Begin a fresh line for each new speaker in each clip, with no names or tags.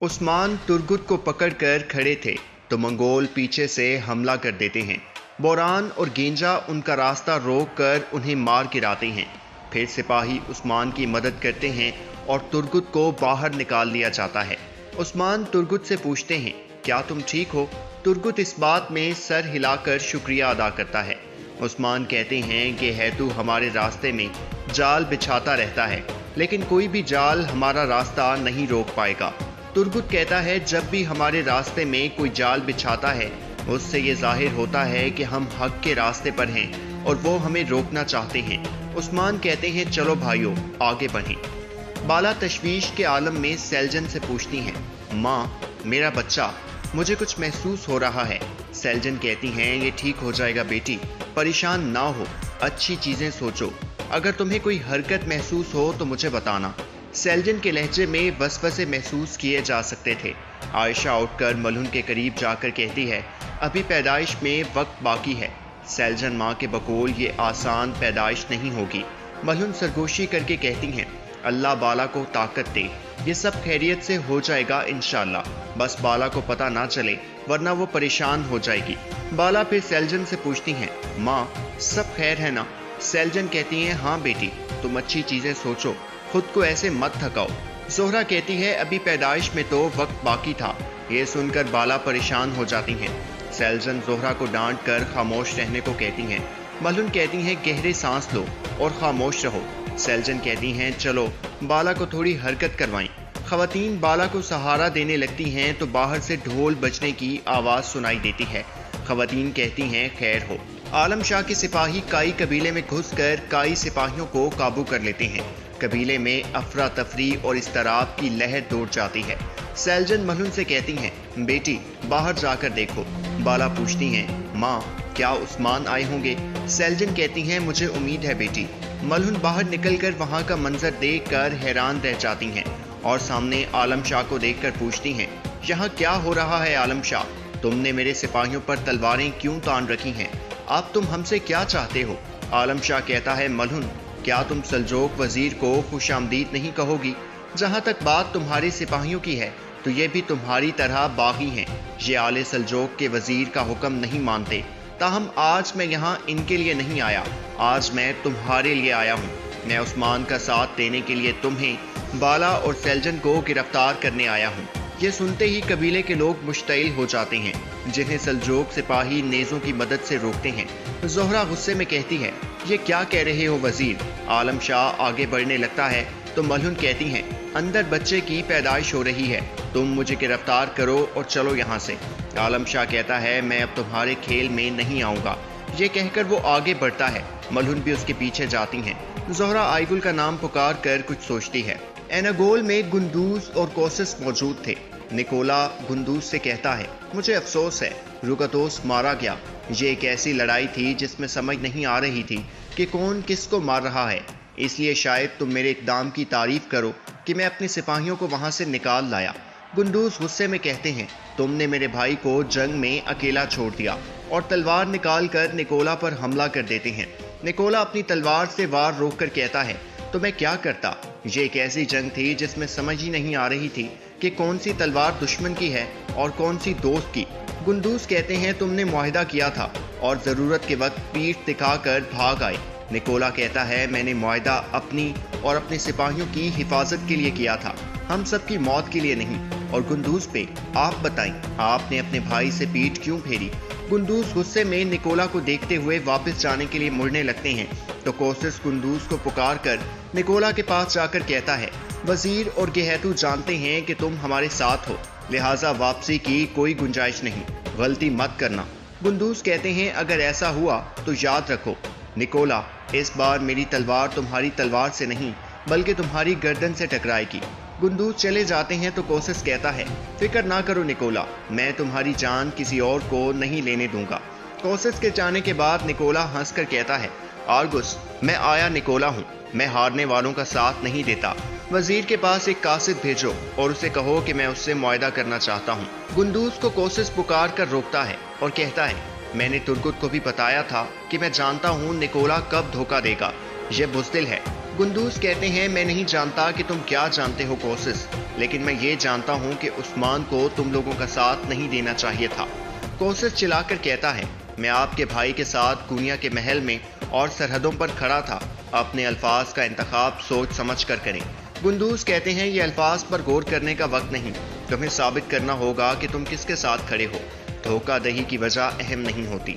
Usman Turgut को पकड़कर खड़े थे तो मंगोल पीछे से हमला कर देते हैं। बोरान और गेंजा उनका रास्ता रोक कर उन्हें मार गिराते हैं। फिर सिपाही उस्मान की मदद करते हैं और तुर्गुत को बाहर निकाल लिया जाता है। उस्मान तुर्गुत से पूछते हैं, क्या तुम ठीक हो? तुर्गुत इस बात में सर हिलाकर शुक्रिया अदा करता है। उस्मान कहते हैं कि हेतु हमारे रास्ते में जाल बिछाता रहता है, लेकिन कोई भी जाल हमारा रास्ता नहीं रोक पाएगा। तुर्गुत कहता है, जब भी हमारे रास्ते में कोई जाल बिछाता है उससे ये जाहिर होता है कि हम हक के रास्ते पर हैं और वो हमें रोकना चाहते हैं। उस्मान कहते हैं, चलो भाइयों आगे बढ़ें। बाला तशवीश के आलम में सेल्जन से पूछती हैं, माँ मेरा बच्चा, मुझे कुछ महसूस हो रहा है। सेल्जन कहती हैं, ये ठीक हो जाएगा बेटी, परेशान ना हो, अच्छी चीज़ें सोचो, अगर तुम्हें कोई हरकत महसूस हो तो मुझे बताना। सेल्जन के लहजे में वसवसे महसूस किए जा सकते थे। आयशा उठकर मलहुन के करीब जाकर कहती है, अभी पैदाइश में वक्त बाकी है। सेल्जन माँ के बकौल ये आसान पैदाइश नहीं होगी। मलहुन सरगोशी करके कहती हैं, अल्लाह बाला को ताकत दे, ये सब खैरियत से हो जाएगा इंशाल्लाह, बस बाला को पता ना चले वरना वो परेशान हो जाएगी। बाला फिर सेल्जन से पूछती हैं, माँ सब खैर है ना? सेल्जन कहती हैं, हाँ बेटी, तुम अच्छी चीज़ें सोचो, खुद को ऐसे मत थकाओ। जोहरा कहती है, अभी पैदाइश में तो वक्त बाकी था। ये सुनकर बाला परेशान हो जाती हैं। सेल्जन जोहरा को डांट कर खामोश रहने को कहती हैं। मलहुन कहती हैं, गहरे सांस लो और खामोश रहो। सेल्जन कहती हैं, चलो बाला को थोड़ी हरकत करवाएं। खवातीन बाला को सहारा देने लगती हैं तो बाहर से ढोल बजने की आवाज़ सुनाई देती है। खवातीन कहती हैं, खैर हो। आलम शाह के सिपाही काई कबीले में घुसकर काई सिपाहियों को काबू कर लेते हैं। कबीले में अफरा तफरी और इस्तराब की लहर दौड़ जाती है। सेल्जन मलहुन से कहती हैं, बेटी बाहर जाकर देखो। बाला पूछती हैं, माँ क्या उस्मान आए होंगे? सेल्जन कहती हैं, मुझे उम्मीद है बेटी। मलहुन बाहर निकलकर वहाँ का मंजर देखकर हैरान रह जाती हैं और सामने आलम शाह को देखकर पूछती हैं, यहाँ क्या हो रहा है आलम शाह? तुमने मेरे सिपाहियों पर तलवारें क्यों तान रखी हैं? अब तुम हमसे क्या चाहते हो? आलम शाह कहता है, मलहुन क्या तुम सल्जोक वजीर को खुशामदीद नहीं कहोगी? जहाँ तक बात तुम्हारे सिपाहियों की है तो ये भी तुम्हारी तरह बागी हैं। ये आले सल्जोक के वजीर का हुक्म नहीं मानते। ताहम आज मैं यहाँ इनके लिए नहीं आया, आज मैं तुम्हारे लिए आया हूँ। मैं उस्मान का साथ देने के लिए तुम्हें, बाला और सेल्जन को गिरफ्तार करने आया हूँ। ये सुनते ही कबीले के लोग मुश्तइल हो जाते हैं, जिन्हें सल्जोक सिपाही नेज़ों की मदद से रोकते हैं। जोहरा गुस्से में कहती है, ये क्या कह रहे हो वजीर? आलम शाह आगे बढ़ने लगता है तो मलहुन कहती हैं, अंदर बच्चे की पैदाइश हो रही है, तुम मुझे गिरफ्तार करो और चलो यहाँ से। आलम शाह कहता है, मैं अब तुम्हारे खेल में नहीं आऊँगा। ये कहकर वो आगे बढ़ता है। मलहुन भी उसके पीछे जाती हैं। जोहरा आइगुल का नाम पुकार कर कुछ सोचती है। एनागोल में गुंदूज और कोसिस मौजूद थे। निकोला गुंदूज से कहता है, मुझे अफसोस है, रुकतोस मारा गया। ये एक ऐसी लड़ाई थी जिसमें समझ नहीं आ रही थी कि कौन किसको मार रहा है, इसलिए शायद तुम मेरे इक़दाम की तारीफ करो कि मैं अपने सिपाहियों को वहाँ से निकाल लाया। गुंदूज गुस्से में कहते हैं, तुमने मेरे भाई को जंग में अकेला छोड़ दिया। और तलवार निकाल कर निकोला पर हमला कर देते हैं। निकोला अपनी तलवार से वार रोक कर कहता है, तो मैं क्या करता? ये एक ऐसी जंग थी जिसमें समझ ही नहीं आ रही थी कि कौन सी तलवार दुश्मन की है और कौन सी दोस्त की। गुंदूज कहते हैं, तुमने मुआहिदा किया था और ज़रूरत के वक्त पीठ दिखाकर भाग आए। निकोला कहता है, मैंने मुआहिदा अपनी और अपने सिपाहियों की हिफाजत के लिए किया था, हम सब की मौत के लिए नहीं। और गुंदूज पे आप बताएं, आपने अपने भाई से पीठ क्यों फेरी? गुंदूज गुस्से में निकोला को देखते हुए वापस जाने के लिए मुड़ने लगते हैं तो कोसिस गुंदूज को पुकार कर निकोला के पास जाकर कहता है, वजीर और गेहतू जानते हैं कि तुम हमारे साथ हो, लिहाजा वापसी की कोई गुंजाइश नहीं, गलती मत करना। गुंदूज कहते हैं, अगर ऐसा हुआ तो याद रखो निकोला, इस बार मेरी तलवार तुम्हारी तलवार से नहीं बल्कि तुम्हारी गर्दन से टकराएगी। गुंदूज चले जाते हैं तो कोसिस कहता है, फिक्र ना करो निकोला, मैं तुम्हारी जान किसी और को नहीं लेने दूंगा। कोसिस के जाने के बाद निकोला हंसकर कहता है, आर्गुस मैं आया निकोला हूँ, मैं हारने वालों का साथ नहीं देता। वजीर के पास एक कासिद भेजो और उसे कहो कि मैं उससे मुआहिदा करना चाहता हूँ। गुंदूज को कोसिस पुकार कर रोकता है और कहता है, मैंने तुर्गुत को भी बताया था कि मैं जानता हूँ निकोला कब धोखा देगा, यह बुज़दिल है, गुंदूज कहते हैं, मैं नहीं जानता कि तुम क्या जानते हो कोसिस, लेकिन मैं ये जानता हूँ कि उस्मान को तुम लोगों का साथ नहीं देना चाहिए था। कोसिस चिल्लाकर कहता है, मैं आपके भाई के साथ कुनिया के महल में और सरहदों पर खड़ा था। अपने अल्फाज का इंतखाब सोच समझ कर करें। गुंदूज कहते हैं, ये अल्फाज पर गौर करने का वक्त नहीं, तुम्हें साबित करना होगा कि तुम किसके साथ खड़े हो। धोखाधड़ी की वजह अहम नहीं होती।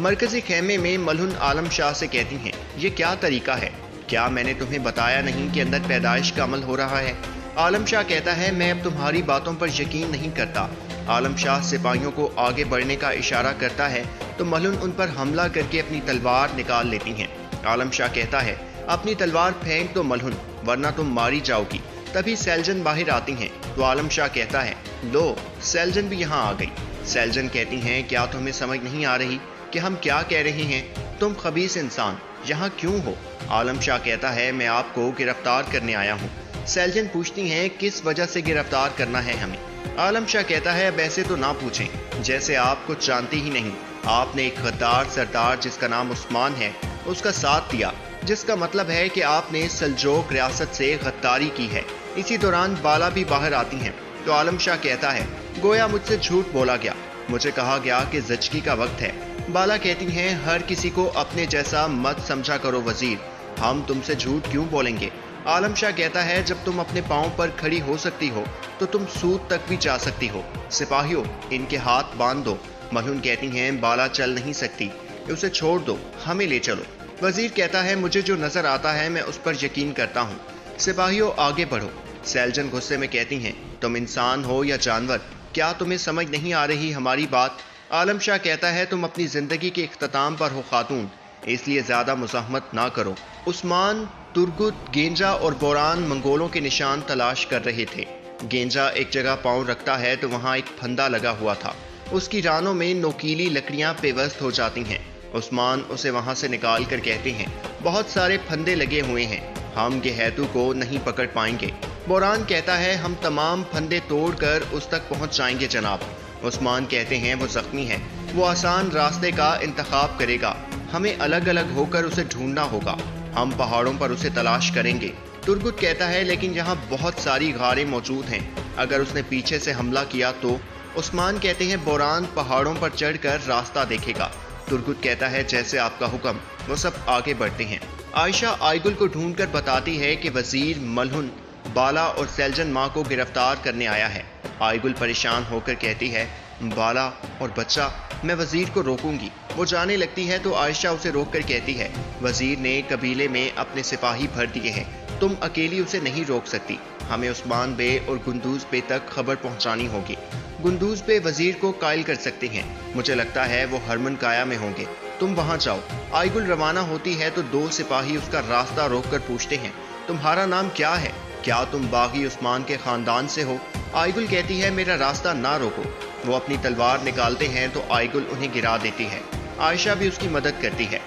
मरकजी खेमे में मलहुन आलम शाह से कहती हैं, ये क्या तरीका है? क्या मैंने तुम्हें बताया नहीं कि अंदर पैदाइश का अमल हो रहा है? आलम शाह कहता है, मैं अब तुम्हारी बातों पर यकीन नहीं करता। आलम शाह सिपाहियों को आगे बढ़ने का इशारा करता है तो मलहुन उन पर हमला करके अपनी तलवार निकाल लेती हैं। आलम शाह कहता है, अपनी तलवार फेंक दो मलहुन, वरना तुम मारी जाओगी। तभी सैलजन बाहर आती हैं तो आलम शाह कहता है, लो सैलजन भी यहाँ आ गई। सैलजन कहती हैं, क्या तुम्हें समझ नहीं आ रही कि हम क्या कह रहे हैं? तुम खबीस इंसान यहाँ क्यों हो? आलम शाह कहता है, मैं आपको गिरफ्तार करने आया हूँ। सैलजन पूछती हैं, किस वजह से गिरफ्तार करना है हमें? आलम शाह कहता है, अब ऐसे तो ना पूछें, जैसे आप कुछ जानती ही नहीं। आपने एक गद्दार सरदार जिसका नाम उस्मान है उसका साथ दिया, जिसका मतलब है कि आपने सल्जोक रियासत से गद्दारी की है। इसी दौरान बाला भी बाहर आती हैं तो आलम शाह कहता है, गोया मुझसे झूठ बोला गया, मुझे कहा गया कि ज़चगी का वक्त है। बाला कहती हैं, हर किसी को अपने जैसा मत समझा करो वजीर, हम तुमसे झूठ क्यों बोलेंगे? आलम शाह कहता है, जब तुम अपने पाँव पर खड़ी हो सकती हो तो तुम सूद तक भी जा सकती हो। सिपाहियों, इनके हाथ बांध दो। मलहुन कहती हैं, बाला चल नहीं सकती, उसे छोड़ दो, हमें ले चलो। वजीर कहता है, मुझे जो नजर आता है मैं उस पर यकीन करता हूँ। सिपाहियों आगे बढ़ो। सैलजन गुस्से में कहती हैं, तुम इंसान हो या जानवर, क्या तुम्हें समझ नहीं आ रही हमारी बात? आलम शाह कहता है, तुम अपनी जिंदगी के इख्तिताम पर हो खातून, इसलिए ज्यादा मुज़ाहमत ना करो। उस्मान, तुर्गुत, गेंजा और बोरान मंगोलों के निशान तलाश कर रहे थे। गेंजा एक जगह पांव रखता है तो वहां एक फंदा लगा हुआ था, उसकी रानों में नोकीली लकड़ियां पेवस्त हो जाती हैं। उस्मान उसे वहां से निकाल कर कहते हैं, बहुत सारे फंदे लगे हुए हैं, हम गेहतू को नहीं पकड़ पाएंगे। बोरान कहता है, हम तमाम फंदे तोड़कर उस तक पहुंच जाएंगे जनाब। उस्मान कहते हैं, वो जख्मी है, वो आसान रास्ते का इंतखाब करेगा, हमें अलग अलग होकर उसे ढूंढना होगा, हम पहाड़ों पर उसे तलाश करेंगे। तुर्गुत कहता है, लेकिन यहाँ बहुत सारी गारें मौजूद हैं, अगर उसने पीछे से हमला किया तो? उस्मान कहते हैं, बोरान पहाड़ों पर चढ़कर रास्ता देखेगा। तुर्गुत कहता है, जैसे आपका हुक्म। वो सब आगे बढ़ते हैं। आयशा आइगुल को ढूंढकर बताती है कि वजीर, मलहुन, बाला और सैलजन माँ को गिरफ्तार करने आया है। आइगुल परेशान होकर कहती है, बाला और बच्चा, मैं वजीर को रोकूंगी। वो जाने लगती है तो आयशा उसे रोककर कहती है, वजीर ने कबीले में अपने सिपाही भर दिए हैं, तुम अकेली उसे नहीं रोक सकती, हमें उस्मान बे और गुंदूज बे तक खबर पहुंचानी होगी। गुंदूज बे वजीर को कायल कर सकते हैं, मुझे लगता है वो हरमन काया में होंगे, तुम वहां जाओ। आइगुल रवाना होती है तो दो सिपाही उसका रास्ता रोककर पूछते हैं, तुम्हारा नाम क्या है? क्या तुम बागी उस्मान के खानदान से हो? आइगुल कहती है, मेरा रास्ता ना रोको। वो अपनी तलवार निकालते हैं तो आइगुल उन्हें गिरा देती है। आयशा भी उसकी मदद करती है।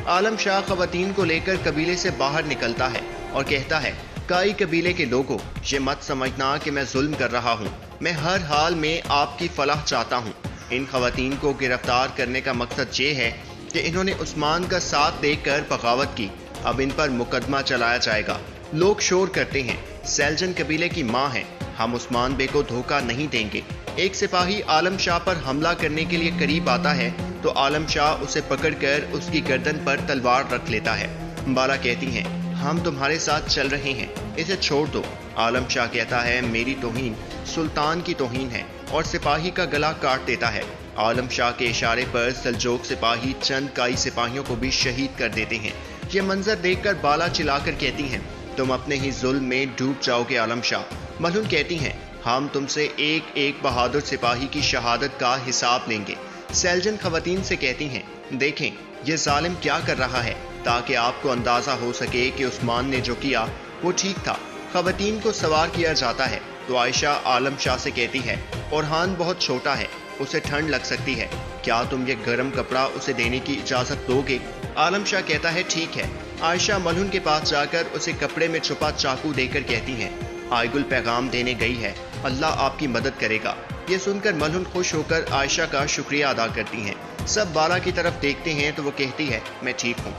आलम शाह खवातीन को लेकर कबीले से बाहर निकलता है और कहता है, काई कबीले के लोगों, ये मत समझना कि मैं जुल्म कर रहा हूँ, मैं हर हाल में आपकी फलाह चाहता हूँ। इन खवातीन को गिरफ्तार करने का मकसद ये है कि इन्होंने उस्मान का साथ देकर बगावत की, अब इन पर मुकदमा चलाया जाएगा। लोग शोर करते हैं, सैलजन कबीले की माँ है, हम उस्मान बे को धोखा नहीं देंगे। एक सिपाही आलम शाह पर हमला करने के लिए करीब आता है तो आलम शाह उसे पकड़कर उसकी गर्दन पर तलवार रख लेता है। बाला कहती हैं, हम तुम्हारे साथ चल रहे हैं, इसे छोड़ दो। आलम शाह कहता है, मेरी तौहीन सुल्तान की तौहीन है, और सिपाही का गला काट देता है। आलम शाह के इशारे पर सल्जोक सिपाही चंद काई सिपाहियों को भी शहीद कर देते हैं। ये मंजर देखकर बाला चिल्लाकर कहती हैं, तुम अपने ही जुल्म में डूब जाओगे आलम शाह। मलहुन कहती हैं, हम तुमसे एक एक बहादुर सिपाही की शहादत का हिसाब लेंगे। सैलजन खवातीन से कहती हैं, देखें ये जालिम क्या कर रहा है, ताकि आपको अंदाजा हो सके कि उस्मान ने जो किया वो ठीक था। खवातीन को सवार किया जाता है तो आयशा आलम शाह से कहती है, ओरहान बहुत छोटा है, उसे ठंड लग सकती है, क्या तुम ये गर्म कपड़ा उसे देने की इजाजत दोगे? आलम शाह कहता है, ठीक है। आयशा मलहुन के पास जाकर उसे कपड़े में छुपा चाकू देकर कहती हैं, आइगुल पैगाम देने गई है, अल्लाह आपकी मदद करेगा। ये सुनकर मलहुन खुश होकर आयशा का शुक्रिया अदा करती हैं। सब बाला की तरफ देखते हैं तो वो कहती है, मैं ठीक हूँ।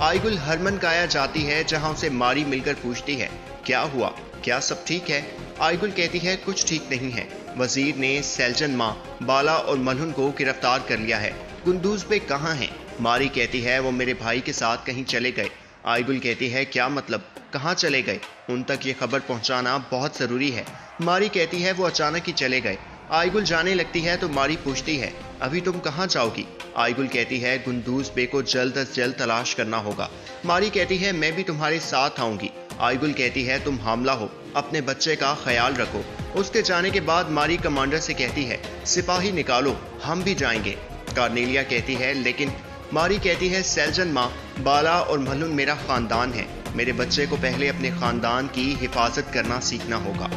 आईगुल हरमन काया जाती है जहां उसे मारी मिलकर पूछती है, क्या हुआ, क्या सब ठीक है? आईगुल कहती है, कुछ ठीक नहीं है। वजीर ने सेल्जन मां, बाला और मलहुन को गिरफ्तार कर लिया है। कुंदूज बे कहाँ हैं? मारी कहती है, वो मेरे भाई के साथ कहीं चले गए। आईगुल कहती है, क्या मतलब, कहाँ चले गए? उन तक ये खबर पहुंचाना बहुत जरूरी है। मारी कहती है, वो अचानक ही चले गए। आईगुल जाने लगती है तो मारी पूछती है, अभी तुम कहाँ जाओगी? आईगुल कहती है, कुंदूज बे को जल्द अज जल्द तलाश करना होगा। मारी कहती है, मैं भी तुम्हारे साथ आऊंगी। आईगुल कहती है, तुम हामला हो, अपने बच्चे का ख्याल रखो। उसके जाने के बाद मारी कमांडर से कहती है, सिपाही निकालो, हम भी जाएंगे। कार्नेलिया कहती है, लेकिन मारी कहती है, सेल्जन मां, बाला और मलहुन मेरा खानदान है। मेरे बच्चे को पहले अपने खानदान की हिफाजत करना सीखना होगा।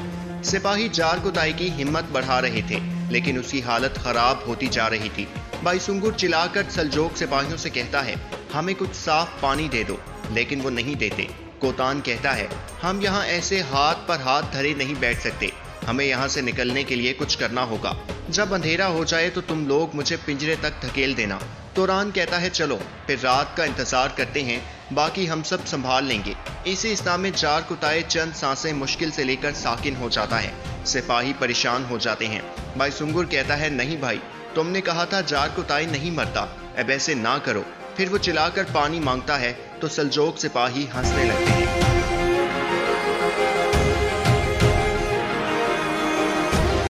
सिपाही जार कुताई की हिम्मत बढ़ा रहे थे, लेकिन उसकी हालत खराब होती जा रही थी। बाईसुंगुर चिल्लाकर सल्जोक सिपाहियों से कहता है, हमें कुछ साफ पानी दे दो, लेकिन वो नहीं देते। कोतान कहता है, हम यहाँ ऐसे हाथ पर हाथ धरे नहीं बैठ सकते, हमें यहाँ से निकलने के लिए कुछ करना होगा। जब अंधेरा हो जाए तो तुम लोग मुझे पिंजरे तक धकेल देना। तोरान कहता है, चलो फिर रात का इंतजार करते हैं, बाकी हम सब संभाल लेंगे। इसी इस्ता में जार कुताए चंद सांसें मुश्किल से लेकर साकिन हो जाता है। सिपाही परेशान हो जाते हैं। बाईसुंगुर कहता है, नहीं भाई, तुमने कहा था जार कुताई नहीं मरता, अब ऐसे ना करो। फिर वो चिल्लाकर पानी मांगता है तो सल्जोक सिपाही हंसने लगते हैं।